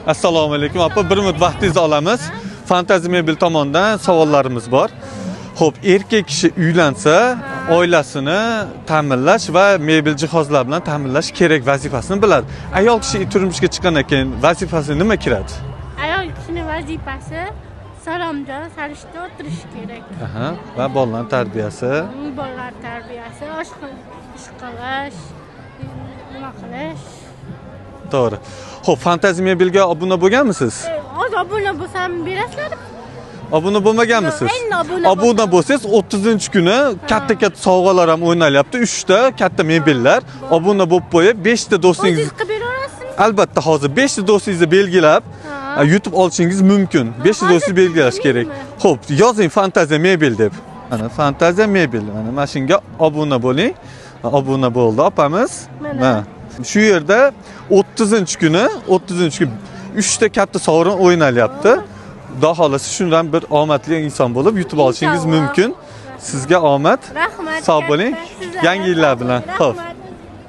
Assalomu alaykum. Apa, bir minut vaqtingizni olamiz. Fantaziya Mebel tomonidan savollarimiz bor. Xo'p, erkak kishi uylansa, oilasini ta'minlash va mebel jihozlar bilan ta'minlash kerak vazifasini biladi. Ayol kishi turmushga chiqqandan keyin vazifasi nima kiradi? Ayol kishining vazifasi salomjon sarishta o'tirish kerak. Aha, va bolalar tarbiyasi. Bolalar tarbiyasi, ish qilish, nima qilish. To'g'ri. Xo'p, Fantaziya Mebelga obuna bo'lganmisiz? Hozir obuna bo'lsam berasizlar? Obuna bo'lmaganmisiz? Endi Obuna bo'lsangiz 30-kuni katta-katta sovg'alar ham o'ynalyapti. 3 ta katta mebellar. Obuna bo'lib qo'yib, 5 ta do'stingiz. O'zingiz qilib beraverasizmi? Albatta, hozir 5 ta do'stingizni belgilab, yutib olishingiz mumkin. 5 ta do'stingizni belgilash kerak. Xo'p, yozing Fantaziya Mebel deb. Mana Fantaziya Mebel. Mana shunga obuna bo'ling. Obuna bo'ldi opamiz. Mana shu yerda 30-kuni 3 ta katta sovrin o'ynalyapti. Xudo xolasa shundan bir omadli inson bo'lib yutib olishingiz mumkin. Sizga omad. Rahmat. Sog' bo'ling. Yangi yillar bilan. Xo'p.